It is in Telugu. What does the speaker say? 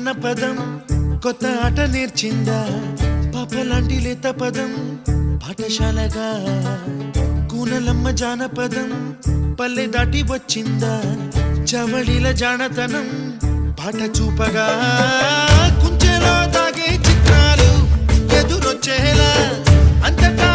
అన్న పదం కొత్త ఆట నేర్చిందా పాపలాంటి లేత పదం పాఠశాలగా కూనలమ్మ జానపదం పల్లె దాటి వచ్చిందా చవళిల జానతనం పాట చూపగా కుంచెలో తాగే చిత్రాలు ఎదురొచ్చేలా అంతటా